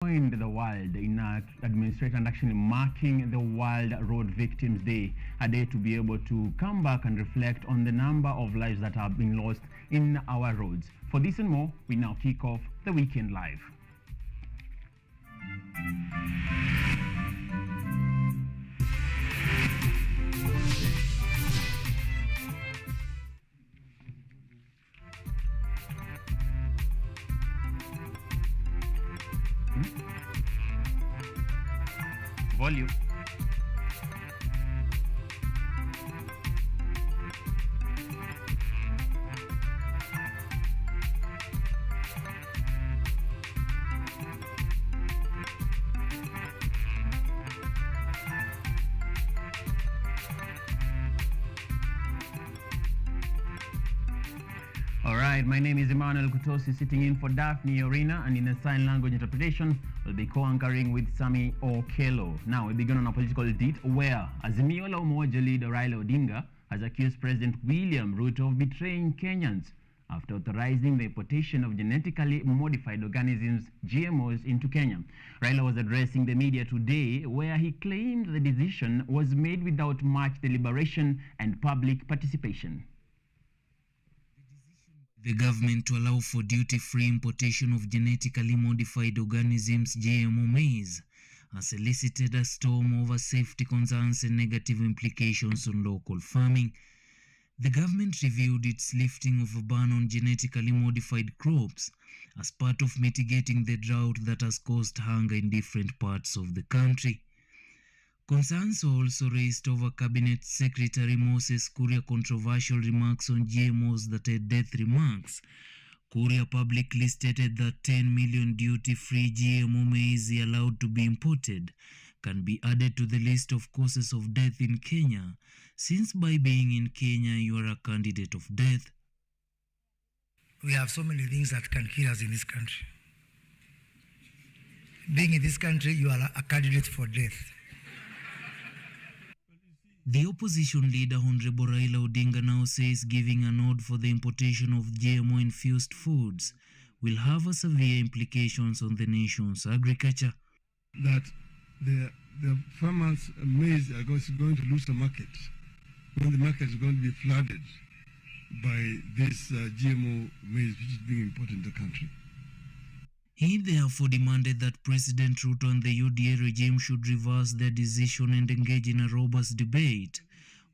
joined the world in administration and actually marking the World Road Victims Day, a day to be able to come back and reflect on the number of lives that have been lost in our roads. For this and more, we now kick off the Weekend Live. Volume. All right, my name is EMMANUEL KUTOSI, sitting in for Daphne Orina, and in the sign language interpretation, we'll be co-anchoring with SAMMY OKELLO. Now, we begin on a political beat where Azimio la Umoja leader Raila Odinga has accused President William Ruto of betraying Kenyans after authorizing the importation of genetically modified organisms, GMOs, into Kenya. Raila was addressing the media today where he claimed the decision was made without much deliberation and public participation. The government to allow for duty-free importation of genetically modified organisms, GMO maize, has elicited a storm over safety concerns and negative implications on local farming. The government reviewed its lifting of a ban on genetically modified crops as part of mitigating the drought that has caused hunger in different parts of the country. Concerns were also raised over Cabinet Secretary Moses Kuria's controversial remarks on GMOs that had death remarks. Kuria publicly stated that 10 million duty-free GMO maize allowed to be imported can be added to the list of causes of death in Kenya, since by being in Kenya you are a candidate of death. We have so many things that can kill us in this country. Being in this country, you are a candidate for death. The opposition leader, Honorable Raila Odinga, now says giving a nod for the importation of GMO-infused foods will have a severe implications on the nation's agriculture. That the farmers' maize are going to lose the market when the market is going to be flooded by this GMO maize which is being imported in the country. He therefore demanded that President Ruto and the UDA regime should reverse their decision and engage in a robust debate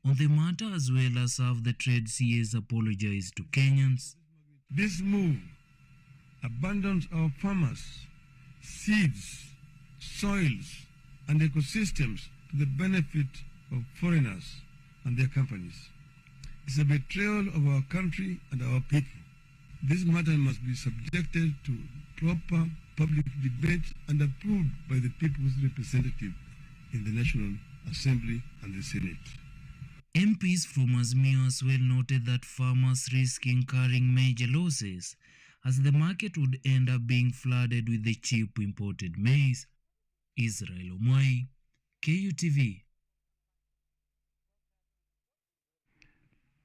on the matter, as well as have the trade CAs apologize to Kenyans. This move abandons our farmers, seeds, soils, and ecosystems to the benefit of foreigners and their companies. It's a betrayal of our country and our people. This matter must be subjected to proper public debate and approved by the people's representative in the National Assembly and the Senate. MPs from Azimio as well noted that farmers risk incurring major losses as the market would end up being flooded with the cheap imported maize. Israel Omwai, KUTV.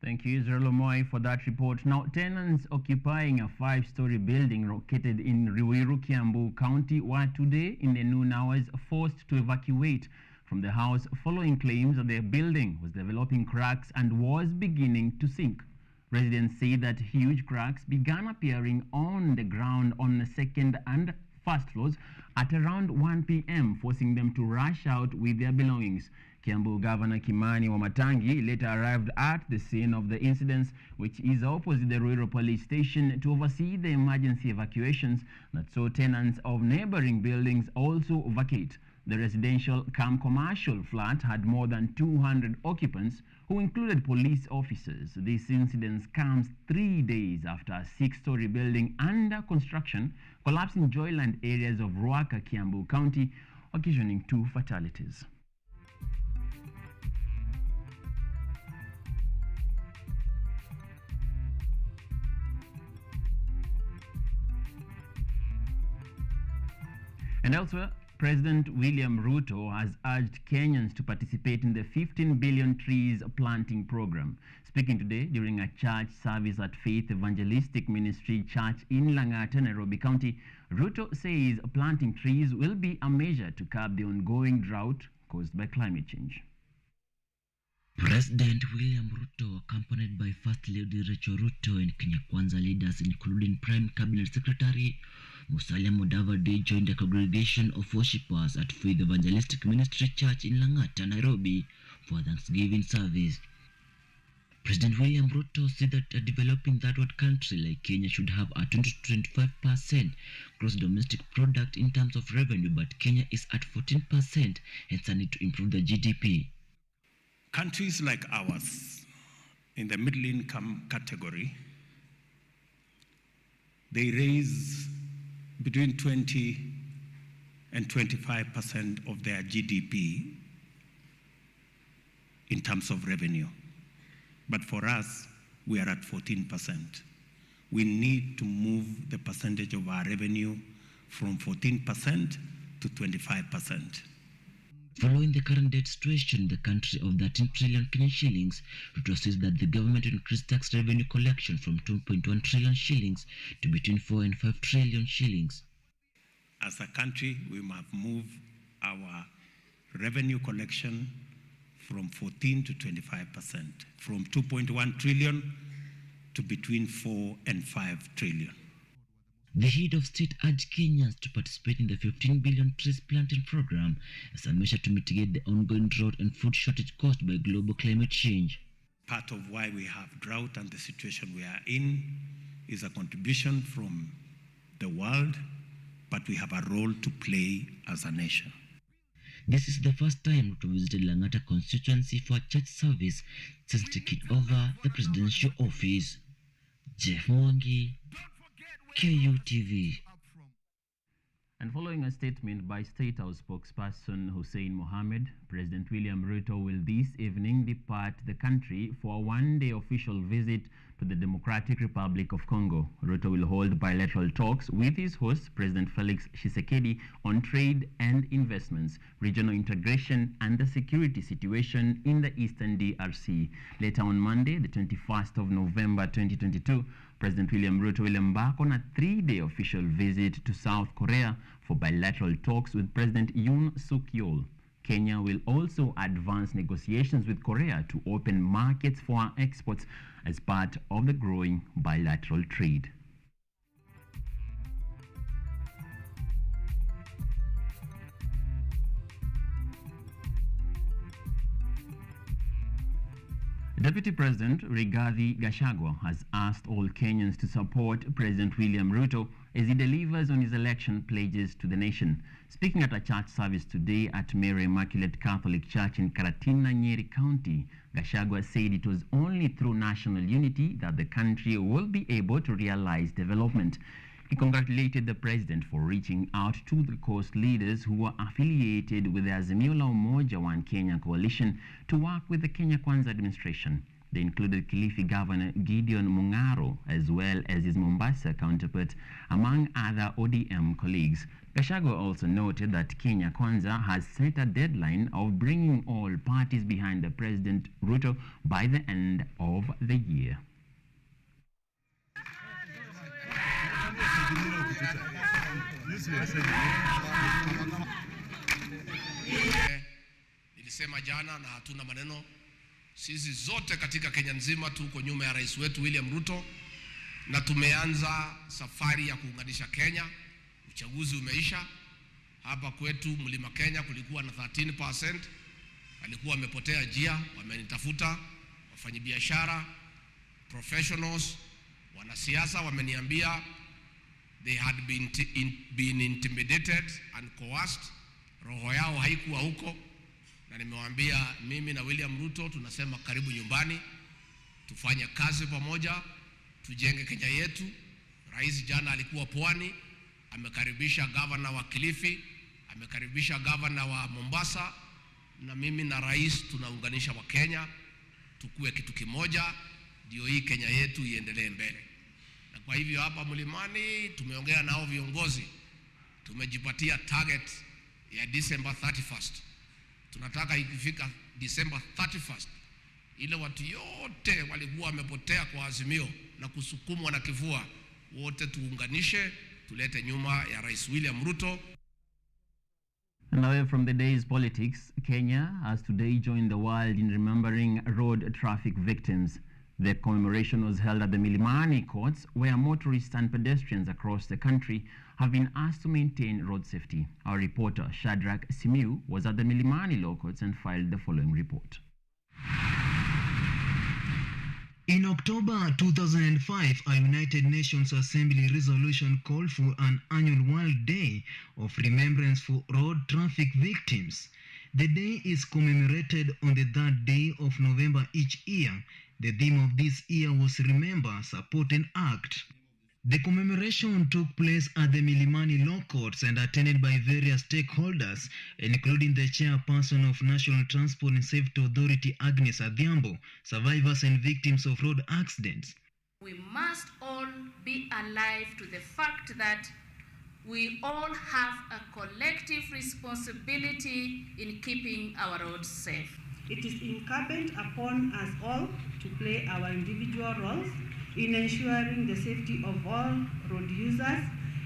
Thank you, Israel Omoy, for that report. Now, tenants occupying a 5-story building located in Ruiru, Kiambu County were today in the noon hours forced to evacuate from the house following claims that their building was developing cracks and was beginning to sink. Residents say that huge cracks began appearing on the ground on the second and first floors at around 1 p.m., forcing them to rush out with their belongings. Kiambu Governor Kimani Wamatangi later arrived at the scene of the incidents, which is opposite the Ruiru police station, to oversee the emergency evacuations that saw tenants of neighboring buildings also vacate. The residential commercial flat had more than 200 occupants, who included police officers. This incident comes 3 days after a 6-story building under construction collapsed in Joyland areas of Ruaka, Kiambu County, occasioning 2 fatalities. And elsewhere, President William Ruto has urged Kenyans to participate in the 15 billion trees planting program. Speaking today during a church service at Faith Evangelistic Ministry Church in Lang'ata, Nairobi County, Ruto says planting trees will be a measure to curb the ongoing drought caused by climate change. President William Ruto, accompanied by First Lady Rachel Ruto and Kenya Kwanza leaders, including Prime Cabinet Secretary Musalia Mudavadi, joined a congregation of worshippers at Faith Evangelistic Ministry Church in Lang'ata, Nairobi, for Thanksgiving service. President William Ruto said that a developing third-world country like Kenya should have a 20-25% gross domestic product in terms of revenue, but Kenya is at 14%, hence a need to improve the GDP. Countries like ours, in the middle income category, they raise between 20 and 25% of their GDP in terms of revenue. But for us, we are at 14%. We need to move the percentage of our revenue from 14% to 25%. Following the current debt situation in the country of 13 trillion Kenyan shillings, Ruto says that the government increased tax revenue collection from 2.1 trillion shillings to between 4 and 5 trillion shillings. As a country, we must move our revenue collection from 14 to 25%, from 2.1 trillion to between 4 and 5 trillion. The head of state urged Kenyans to participate in the 15 billion trees planting program as a measure to mitigate the ongoing drought and food shortage caused by global climate change. Part of why we have drought and the situation we are in is a contribution from the world, but we have a role to play as a nation. This is the first time Ruto visited Lang'ata constituency for a church service since taking over the presidential office. Jeff Mwangi, KUTV. And following a statement by State House spokesperson Hussein Mohammed, President William Ruto will this evening depart the country for a one-day official visit to the Democratic Republic of Congo. Ruto will hold bilateral talks with his host, President Felix Tshisekedi, on trade and investments, regional integration, and the security situation in the eastern DRC. Later on Monday, the 21st of November 2022, President William Ruto will embark on a three-day official visit to South Korea for bilateral talks with President Yoon Suk Yeol. Kenya will also advance negotiations with Korea to open markets for our exports as part of the growing bilateral trade. Deputy President Rigathi Gachagua has asked all Kenyans to support President William Ruto as he delivers on his election pledges to the nation. Speaking at a church service today at Mary Immaculate Catholic Church in Karatina, Nyeri County, Gachagua said it was only through national unity that the country will be able to realize development. He congratulated the president for reaching out to the coast leaders who were affiliated with the Azimio la Umoja One Kenya coalition to work with the Kenya Kwanza administration. They included Kilifi Governor Gideon Mung'aro as well as his Mombasa counterpart, among other ODM colleagues. Gachagua also noted that Kenya Kwanza has set a deadline of bringing all parties behind the President Ruto by the end of the year. Nilisema jana na hatuna maneno, sisi zote katika Kenya nzima tuko nyuma ya rais wetu William Ruto na tumeanza safari ya kuunganisha Kenya. Uchaguzi umeisha. Hapa kwetu Mlima Kenya kulikuwa na 13%, alikuwa amepotea njia, wamenitafuta wafanyabiashara, professionals, wanasiasa wameniambia they had been intimidated and coerced, roho yao haikuwa huko, na nimewaambia mimi na William Ruto tunasema karibu nyumbani, tufanye kazi pamoja, tujenge Kenya yetu. Rais jana alikuwa Pwani, amekaribisha governor wa Kilifi, amekaribisha governor wa Mombasa, na mimi na rais tunaunganisha wa Kenya, tukue kitu kimoja, ndio hii Kenya yetu iendelee mbele. Na kwa hivyo hapa Mlimani tumeongea nao viongozi, tumejipatia target ya December 31st. Tunataka ikifika December 31st, ile watu yote walikuwa wamepotea kwa Azimio na kusukumwa na kivua, wote tuunganishe, tulete nyuma ya Rais William Ruto. And away from the day's politics, Kenya has today joined the world in remembering road traffic victims. The commemoration was held at the Milimani courts, where motorists and pedestrians across the country have been asked to maintain road safety. Our reporter, Shadrach Simiu, was at the Milimani law courts and filed the following report. In October 2005, a United Nations Assembly resolution called for an annual World Day of Remembrance for Road Traffic Victims. The day is commemorated on the 3rd day of November each year. The theme of this year was Remember, Support and Act. The commemoration took place at the Milimani Law Courts and attended by various stakeholders, including the chairperson of National Transport and Safety Authority, Agnes Adhiambo, survivors and victims of road accidents. We must all be alive to the fact that we all have a collective responsibility in keeping our roads safe. It is incumbent upon us all to play our individual roles in ensuring the safety of all road users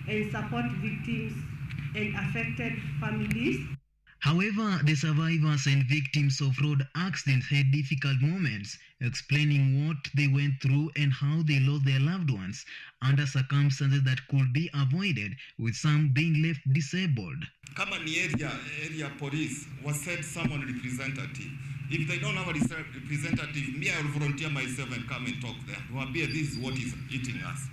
and support victims and affected families. However, the survivors and victims of road accidents had difficult moments, explaining what they went through and how they lost their loved ones under circumstances that could be avoided, with some being left disabled. Kama ni area police was said someone representative. If they don't have a representative, me I will volunteer myself and come and talk there. This is what is eating us.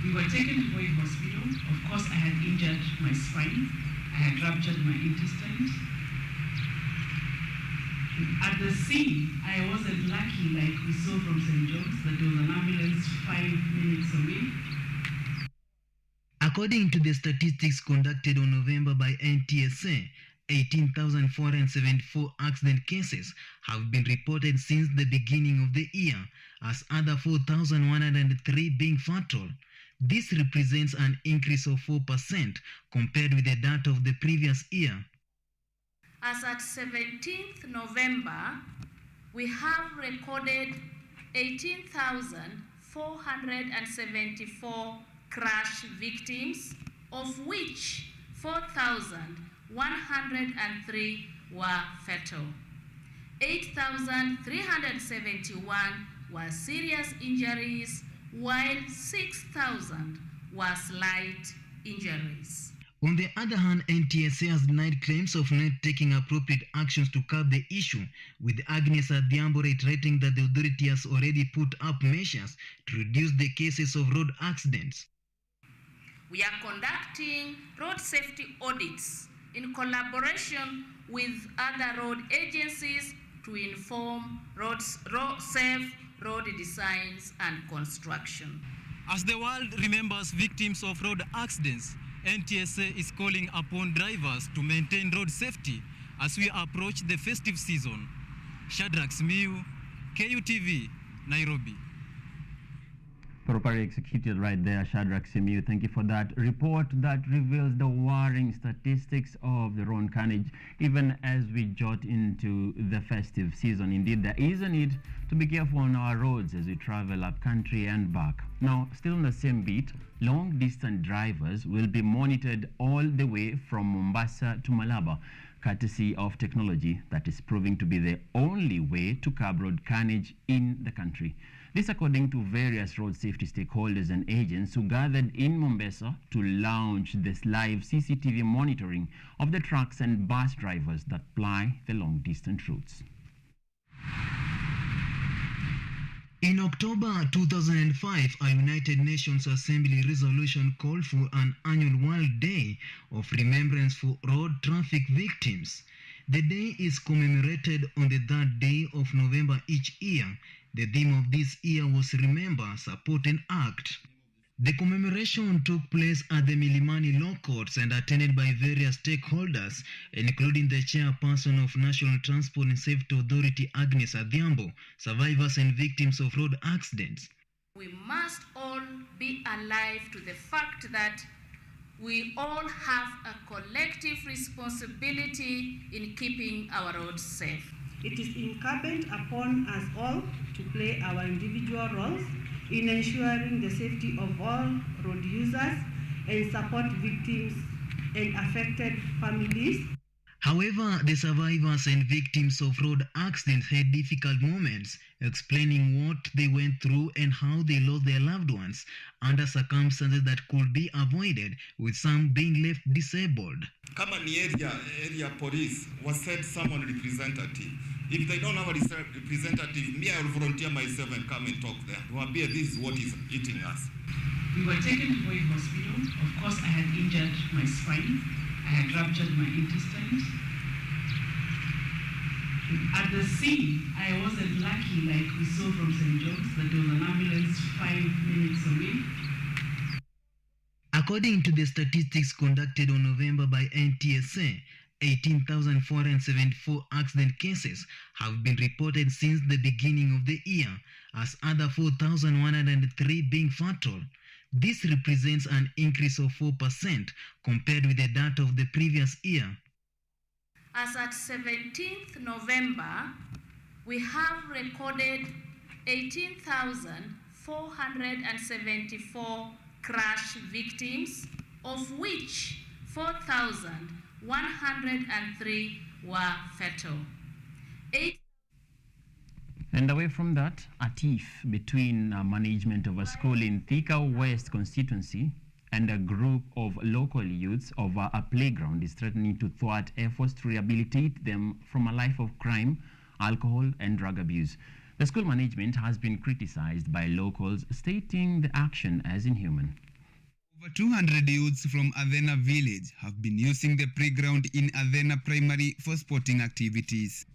We were taken to Boy Hospital. Of course, I had injured my spine. I had ruptured my intestines. At the scene, I wasn't lucky like we saw from St. John's that there was an ambulance 5 minutes away. According to the statistics conducted on November by NTSA, 18,474 accident cases have been reported since the beginning of the year, as other 4,103 being fatal. This represents an increase of 4% compared with the data of the previous year. As at 17th November, we have recorded 18,474 crash victims, of which 4,103 were fatal. 8,371 were serious injuries, while 6,000 were slight injuries. On the other hand, NTSA has denied claims of not taking appropriate actions to curb the issue, with Agnes Adhiambo reiterating that the authority has already put up measures to reduce the cases of road accidents. We are conducting road safety audits in collaboration with other road agencies to inform safe road designs and construction. As the world remembers victims of road accidents, NTSA is calling upon drivers to maintain road safety as we approach the festive season. Shadrach Simiu, KUTV, Nairobi. Properly executed right there, Shadrach Simiu. Thank you for that report that reveals the worrying statistics of the road carnage, even as we jot into the festive season. Indeed, there is a need to be careful on our roads as we travel up country and back. Now, still on the same beat, long-distance drivers will be monitored all the way from Mombasa to Malaba, courtesy of technology that is proving to be the only way to curb road carnage in the country. This according to various road safety stakeholders and agents who gathered in Mombasa to launch this live CCTV monitoring of the trucks and bus drivers that ply the long-distance routes. In October 2005, a United Nations Assembly resolution called for an annual World Day of Remembrance for Road Traffic Victims. The day is commemorated on the 3rd day of November each year. The theme of this year was Remember, Support and Act. The commemoration took place at the Milimani Law Courts and attended by various stakeholders, including the chairperson of National Transport and Safety Authority, Agnes Adhiambo, survivors and victims of road accidents. We must all be alive to the fact that we all have a collective responsibility in keeping our roads safe. It is incumbent upon us all to play our individual roles in ensuring the safety of all road users and support victims and affected families. However, the survivors and victims of road accidents had difficult moments, explaining what they went through and how they lost their loved ones under circumstances that could be avoided, with some being left disabled. Kama ni area police was said someone representative. If they don't have a representative, me I will volunteer myself and come and talk there. This is what is eating us. We were taken to Boy Hospital. Of course, I had injured my spine. I had ruptured my intestines. At the scene, I wasn't lucky like we saw from St. John's that there was an ambulance 5 minutes away. According to the statistics conducted on November by NTSA, 18,474 accident cases have been reported since the beginning of the year, as other 4,103 being fatal. This represents an increase of 4% compared with the data of the previous year. As at 17th November, we have recorded 18,474 crash victims, of which 4,103 were fatal. And away from that, a tiff between management of a school in Thika West constituency and a group of local youths over a playground is threatening to thwart efforts to rehabilitate them from a life of crime, alcohol and drug abuse. The school management has been criticized by locals, stating the action as inhuman. Over 200 youths from Adena village have been using the playground in Adena Primary for sporting activities.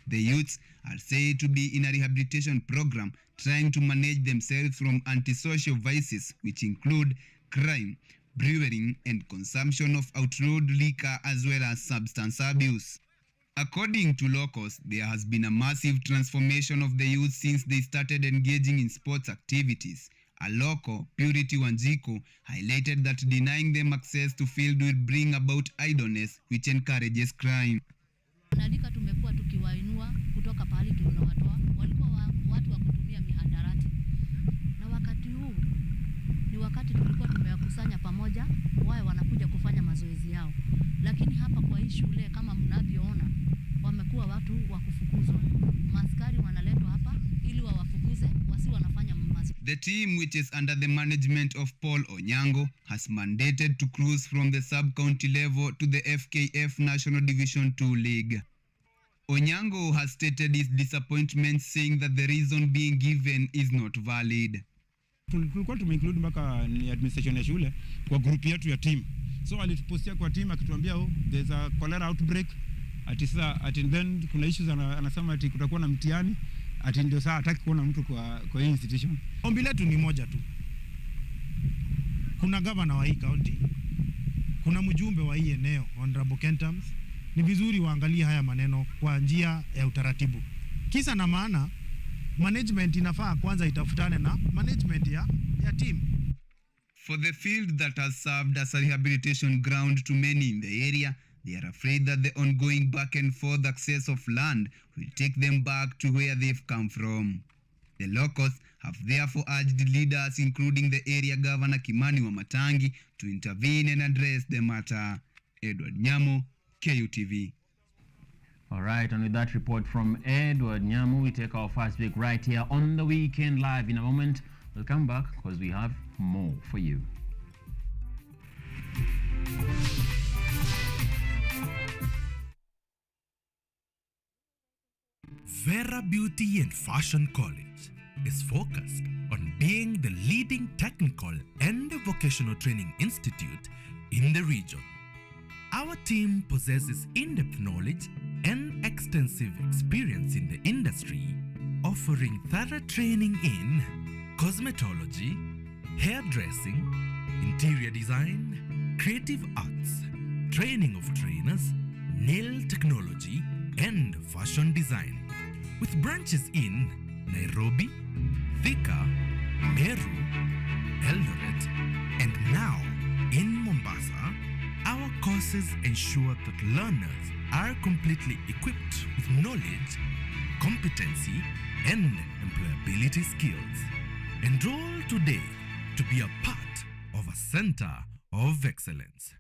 The youths are said to be in a rehabilitation program trying to manage themselves from antisocial vices, which include crime, brewing, and consumption of outlawed liquor as well as substance abuse. According to locals, there has been a massive transformation of the youth since they started engaging in sports activities. A local, Purity Wanjiko, highlighted that denying them access to field will bring about idleness, which encourages crime. Wanalika tumekuwa tukiwainua kutoka pahali tunawatoa, walikuwa watu wa kutumia mihadarati. Na wakati huu ni wakati tulikuwa tumewakusanya pamoja, wao wanakuja kufanya mazoezi yao. Lakini hapa kwa hii shule kama mnavyoona, wamekuwa watu wa kufukuzwa. Maaskari wanaletwa hapa ili wawafukuze wasi wanafanya mazoezi. The team, which is under the management of Paul Onyango, has mandated to cruise from the sub-county level to the FKF National Division 2 League. Onyango has stated his disappointment, saying that the reason being given is not valid. Tulikuwa tumeinclude mpaka ni administration ya shule kwa group yetu ya team. So alitupostia kwa team akituambia there's a cholera outbreak ati then kuna issues anasema ati kutakuwa na mtihani ati ndio saa hataki kuona mtu kwa hii institution. Ombi letu ni moja tu. Kuna governor wa hii county, kuna mjumbe wa hii eneo Honorable Kentams. Ni vizuri waangalie haya maneno kwa njia ya utaratibu. Kisa na maana management inafaa kwanza itafutane na management ya team. For the field that has served as a rehabilitation ground to many in the area, they are afraid that the ongoing back and forth access of land will take them back to where they've come from. The locals have therefore urged leaders, including the area governor Kimani Wamatangi, to intervene and address the matter. Edward Nyamo, KUTV. All right, and with that report from Edward Nyamu, we take our first break right here on The Weekend Live. In a moment, we'll come back because we have more for you. Vera Beauty and Fashion College is focused on being the leading technical and vocational training institute in the region. Our team possesses in-depth knowledge and extensive experience in the industry, offering thorough training in cosmetology, hairdressing, interior design, creative arts, training of trainers, nail technology, and fashion design, with branches in Nairobi, Thika, Meru, Eldoret, and now In Mombasa, our courses ensure that learners are completely equipped with knowledge, competency, and employability skills. Enroll today to be a part of a center of excellence.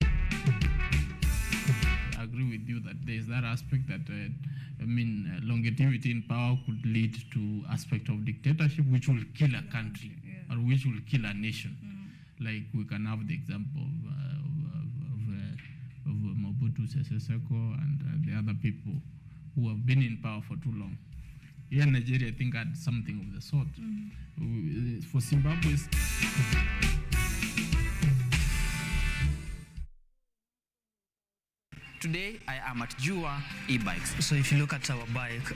I agree with you that there is that aspect that longevity in power could lead to aspect of dictatorship, which will kill a country or which will kill a nation. Like we can have the example of Mobutu Sese Seko and the other people who have been in power for too long. Here in Nigeria, I think had something of the sort. For Zimbabwe's. Today, I am at Jua e-bikes. So if you look at our bike,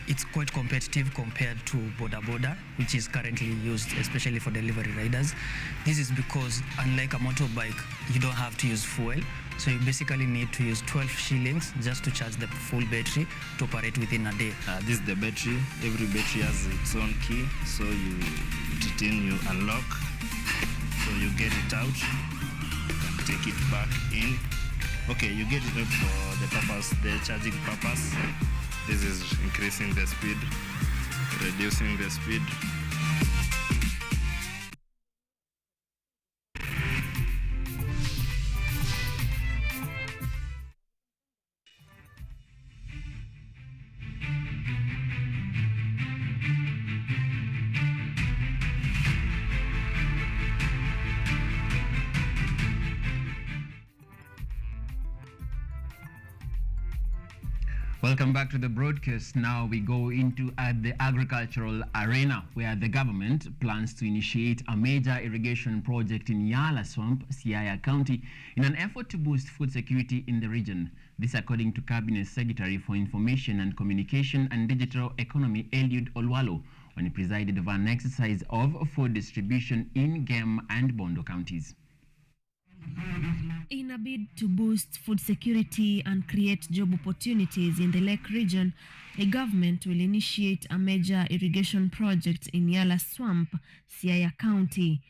it's quite competitive compared to Boda Boda, which is currently used especially for delivery riders. This is because unlike a motorbike, you don't have to use fuel. So you basically need to use 12 shillings just to charge the full battery to operate within a day. This is the battery. Every battery has its own key. So you put it in, you unlock. So you get it out, you can take it back in. Okay, you get it up for the purpose, the charging purpose. This is increasing the speed, reducing the speed. Welcome back to the broadcast. Now we go into the agricultural arena, where the government plans to initiate a major irrigation project in Yala Swamp, Siaya County, in an effort to boost food security in the region. This according to Cabinet Secretary for Information and Communication and Digital Economy, Eliud Olwalo, when he presided over an exercise of food distribution in Gem and Bondo counties. In a bid to boost food security and create job opportunities in the Lake region, the government will initiate a major irrigation project in Yala Swamp, Siaya County.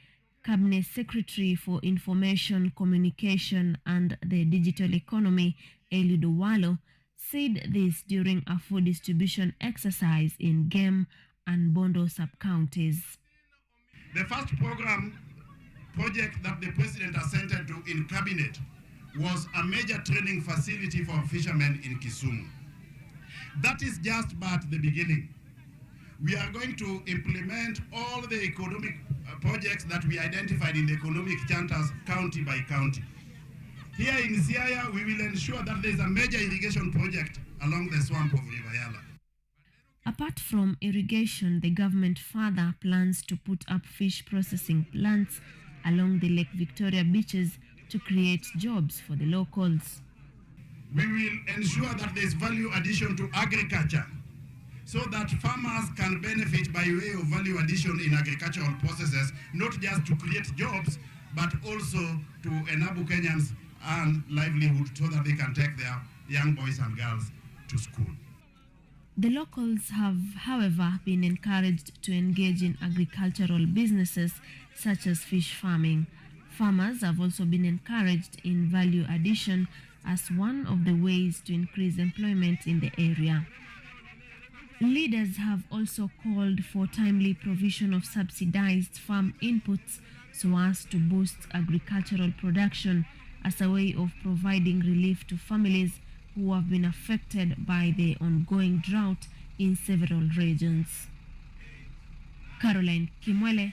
Cabinet Secretary for Information, Communication and the Digital Economy, Eliud Olwalo, said this during a food distribution exercise in Gem and Bondo sub-counties. The first project that the president assented to in cabinet was a major training facility for fishermen in Kisumu. That is just but the beginning. We are going to implement all the economic projects that we identified in the economic charters county by county. Here in Siaya, we will ensure that there is a major irrigation project along the swamp of River Yala. Apart from irrigation, the government further plans to put up fish processing plants along the Lake Victoria beaches to create jobs for the locals. We will ensure that there is value addition to agriculture so that farmers can benefit by way of value addition in agricultural processes, not just to create jobs, but also to enable Kenyans earn livelihood so that they can take their young boys and girls to school. The locals have, however, been encouraged to engage in agricultural businesses such as fish farming. Farmers have also been encouraged in value addition as one of the ways to increase employment in the area. Leaders have also called for timely provision of subsidized farm inputs so as to boost agricultural production as a way of providing relief to families who have been affected by the ongoing drought in several regions. Caroline Kimwele,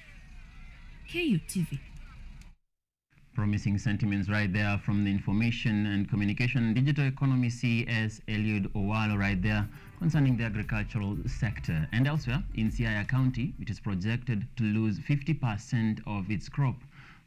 KUTV. Promising sentiments right there from the Information and Communication and Digital Economy CS Eliud Olwalo right there concerning the agricultural sector. And elsewhere in Siaya County, it is projected to lose 50% of its crop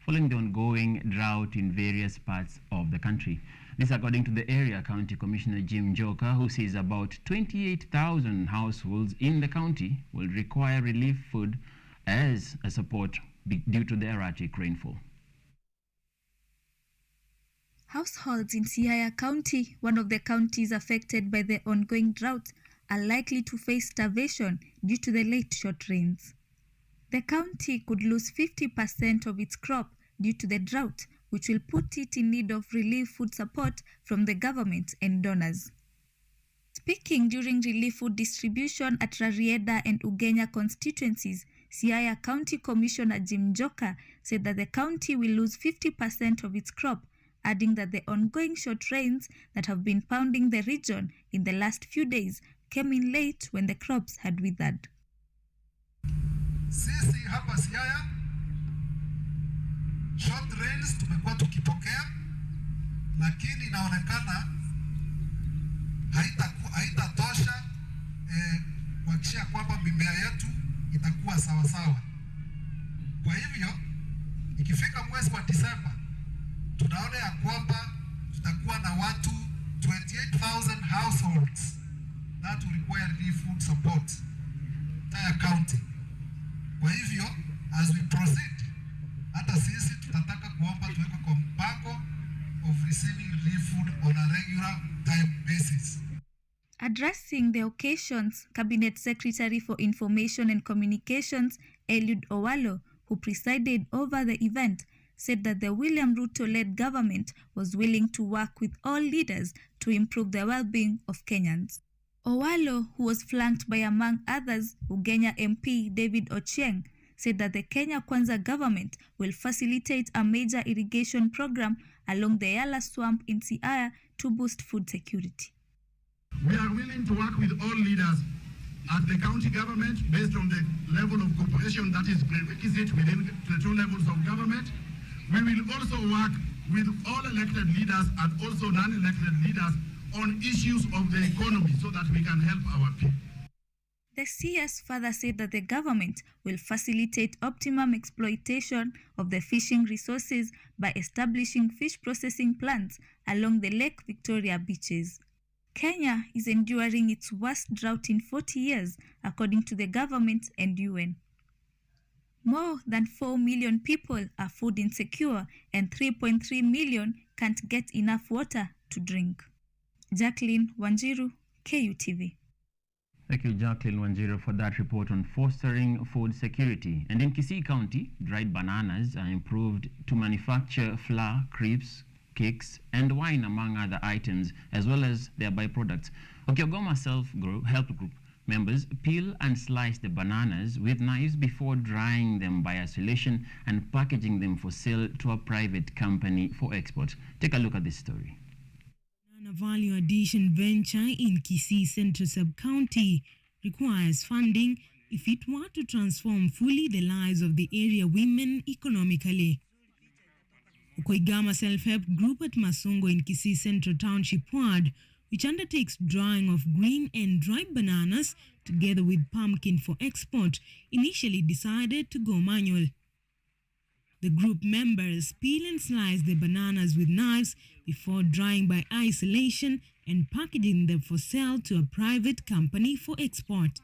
following the ongoing drought in various parts of the country. This according to the Area County Commissioner Jim Joka, who says about 28,000 households in the county will require relief food as a support due to the erratic rainfall. Households in Siaya County, one of the counties affected by the ongoing drought, are likely to face starvation due to the late short rains. The county could lose 50% of its crop due to the drought, which will put it in need of relief food support from the government and donors. Speaking during relief food distribution at Rarieda and Ugenya constituencies, Siaya County Commissioner Jim Joka said that the county will lose 50% of its crop, adding that the ongoing short rains that have been pounding the region in the last few days came in late when the crops had withered. Sisi hapa Siaya short rains tumekuwa tukipokea, lakini inaonekana haitatosha kuhakikisha kwamba mimea yetu itakuwa sawa sawa. Kwa hivyo ikifika mwezi wa Disemba tunaona ya kwamba tutakuwa na watu 28,000 households that will require relief food support entire county. Kwa hivyo as we proceed, hata sisi tutataka kuomba tuweke kwa mpango of receiving relief food on a regular time basis. Addressing the occasions, Cabinet Secretary for Information and Communications, Eliud Owalo, who presided over the event, said that the William Ruto-led government was willing to work with all leaders to improve the well-being of Kenyans. Owalo, who was flanked by, among others, Ugenya MP David Ochieng, said that the Kenya Kwanza government will facilitate a major irrigation program along the Yala swamp in Siaya to boost food security. We are willing to work with all leaders at the county government based on the level of cooperation that is prerequisite within the two levels of government. We will also work with all elected leaders and also non-elected leaders on issues of the economy so that we can help our people. The CS further said that the government will facilitate optimum exploitation of the fishing resources by establishing fish processing plants along the Lake Victoria beaches. Kenya is enduring its worst drought in 40 years, according to the government and UN. More than 4 million people are food insecure and 3.3 million can't get enough water to drink. Jacqueline Wanjiru, KUTV. Thank you, Jacqueline Wanjiru, for that report on fostering food security. And in Kisii County, dried bananas are improved to manufacture flour, crepes, cakes, and wine, among other items, as well as their byproducts. Okiogoma Self-Help Group members peel and slice the bananas with knives before drying them by isolation and packaging them for sale to a private company for export. Take a look at this story. Banana Value Addition venture in Kisii Central Sub-County requires funding if it were to transform fully the lives of the area women economically. Okoigama Self-Help Group at Masongo in Kisii Central Township Ward, which undertakes drying of green and dried bananas together with pumpkin for export, initially decided to go manual. The group members peel and slice the bananas with knives before drying by isolation and packaging them for sale to a private company for export.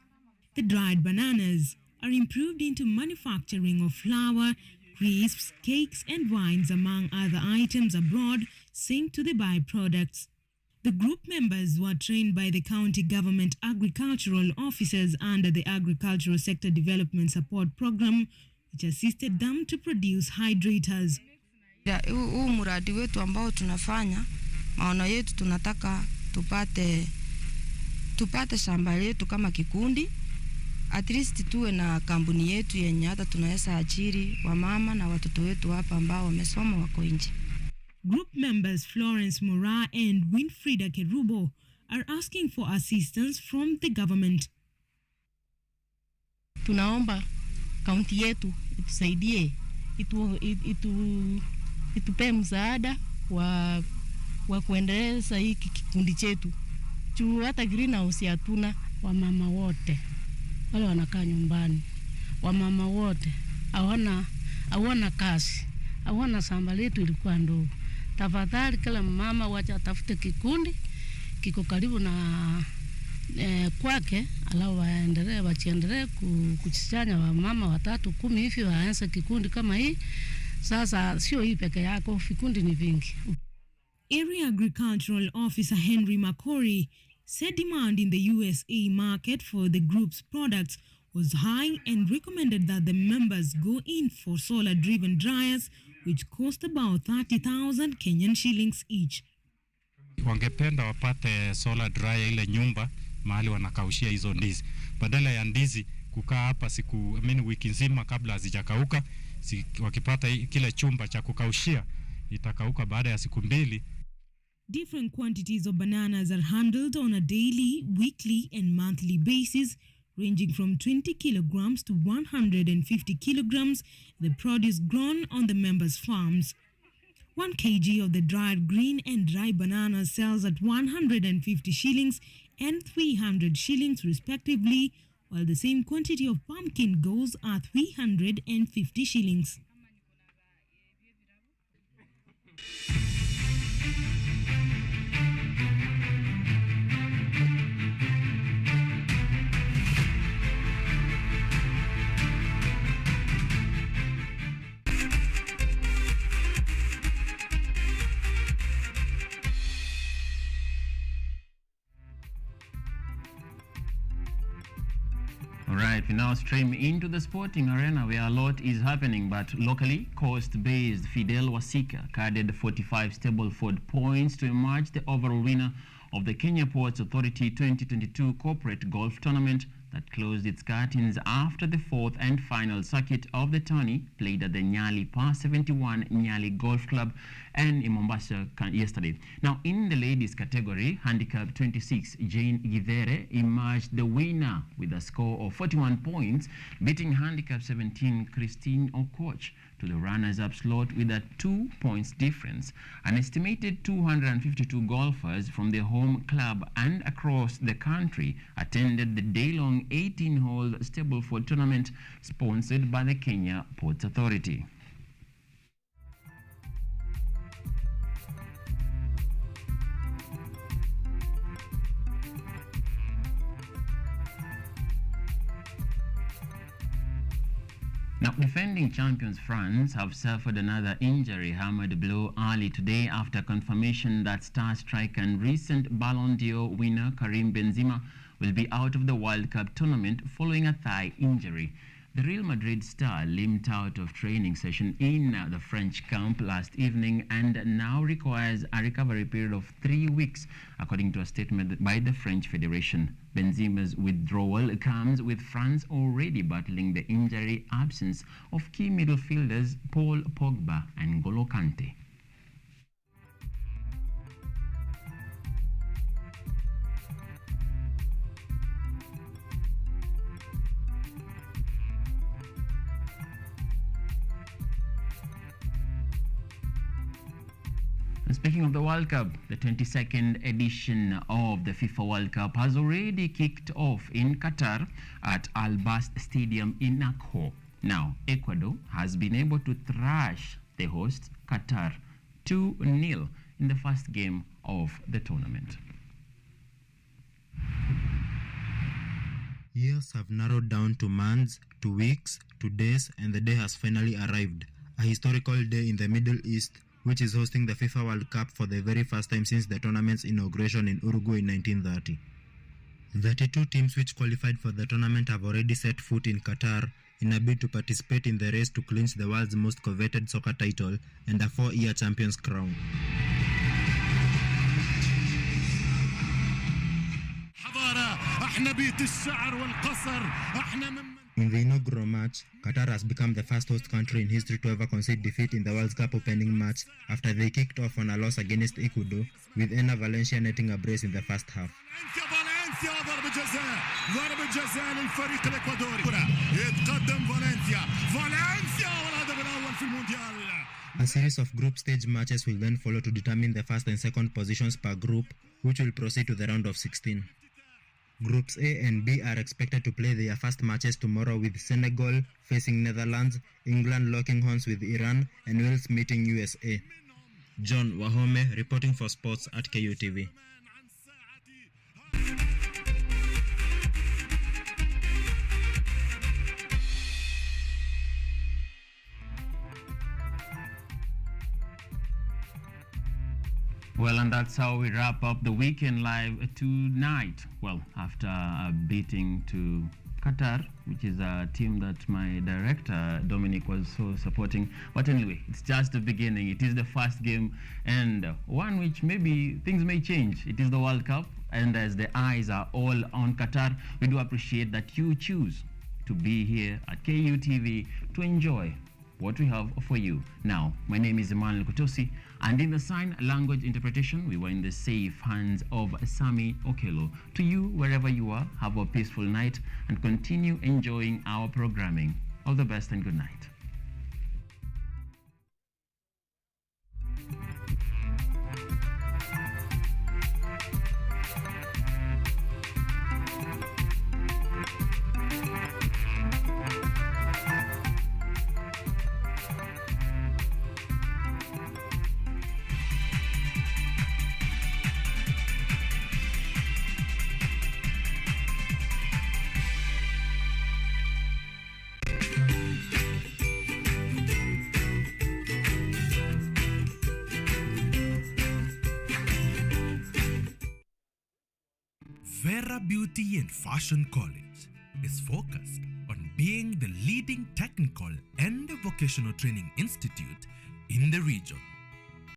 The dried bananas are improved into manufacturing of flour, crisps, cakes and wines, among other items abroad, sent to the byproducts. The group members were trained by the county government agricultural officers under the Agricultural Sector Development Support Program, which assisted them to produce hydrators. Huu mradi wetu ambao tunafanya, maono yetu tunataka tupate shamba letu kama kikundi, at least tuwe na kampuni yetu yenye hata tunaweza ajiri wamama na watoto wetu hapa ambao wamesoma wako nje. Group members Florence Mura and Winfrida Kerubo are asking for assistance from the government. Tunaomba kaunti yetu itusaidie, itupe msaada wa kuendeleza hiki kikundi chetu. Juu hata greenhouse hatuna. Wamama wote wale wanakaa nyumbani, wamama wote hawana kazi, hawana shamba letu ilikuwa ndogo. Tafadhali kila mama wacha atafute kikundi kiko karibu na kwake, alafu waendelee kuchisanya wamama 3-10 hivi waanze kikundi kama hii. Sasa sio hii peke yako, vikundi ni vingi. Area Agricultural Officer Henry Makori said demand in the USA market for the group's products was high and recommended that the members go in for solar-driven dryers, which cost about 30,000 Kenyan shillings each. Wangependa wapate solar dryer ile nyumba mahali wanakaushia hizo ndizi. Badala ya ndizi kukaa hapa wiki nzima kabla hazijakauka, wakipata kile chumba cha kukaushia itakauka baada ya siku 2. Different quantities of bananas are handled on a daily, weekly and monthly basis, ranging from 20 kilograms to 150 kilograms, the produce grown on the members' farms. 1 kg of the dried green and dry bananas sells at 150 shillings and 300 shillings respectively, while the same quantity of pumpkin goes at 350 shillings. All right, we now stream into the sporting arena where a lot is happening, but locally, coast-based Fidel Wasika carded 45 Stableford points to emerge the overall winner of the Kenya Ports Authority 2022 Corporate Golf Tournament that closed its curtains after the fourth and final circuit of the tourney played at the Nyali Par 71 Nyali Golf Club and in Mombasa yesterday. Now, in the ladies category, handicap 26, Jane Githere emerged the winner with a score of 41 points, beating handicap 17, Christine Okoch to the runners-up slot with a 2 points difference. An estimated 252 golfers from the home club and across the country attended the day-long 18-hole Stableford tournament sponsored by the Kenya Ports Authority. Now, defending champions France have suffered another injury-hammered blow early today after confirmation that star striker and recent Ballon d'Or winner Karim Benzema will be out of the World Cup tournament following a thigh injury. The Real Madrid star limped out of training session in the French camp last evening and now requires a recovery period of 3 weeks, according to a statement by the French Federation. Benzema's withdrawal comes with France already battling the injury absence of key midfielders Paul Pogba and N'Golo Kante. Speaking of the World Cup, the 22nd edition of the FIFA World Cup has already kicked off in Qatar at Al Bast Stadium in Akko. Now, Ecuador has been able to thrash the host Qatar 2-0 in the first game of the tournament. Years have narrowed down to months, to weeks, to days, and the day has finally arrived. A historical day in the Middle East, which is hosting the FIFA World Cup for the very first time since the tournament's inauguration in Uruguay in 1930. 32 teams which qualified for the tournament have already set foot in Qatar in a bid to participate in the race to clinch the world's most coveted soccer title and a 4-year champion's crown. In the inaugural match, Qatar has become the first host country in history to ever concede defeat in the World Cup opening match after they kicked off on a loss against Ecuador, with Ena Valencia netting a brace in the first half. A series of group stage matches will then follow to determine the first and second positions per group, which will proceed to the round of 16. Groups A and B are expected to play their first matches tomorrow, with Senegal facing Netherlands, England locking horns with Iran, and Wales meeting USA. John Wahome reporting for sports at KUTV. Well, and that's how we wrap up the weekend live tonight. Well, after a beating to Qatar, which is a team that my director Dominic was so supporting. But anyway, it's just the beginning. It is the first game, and one which maybe things may change. It is the World Cup, and as the eyes are all on Qatar, we do appreciate that you choose to be here at KUTV to enjoy what we have for you. Now, my name is EMMANUEL KUTOSI, and in the sign language interpretation, we were in the safe hands of SAMMY OKELLO. To you, wherever you are, have a peaceful night and continue enjoying our programming. All the best and good night. Vera Beauty and Fashion College is focused on being the leading technical and vocational training institute in the region.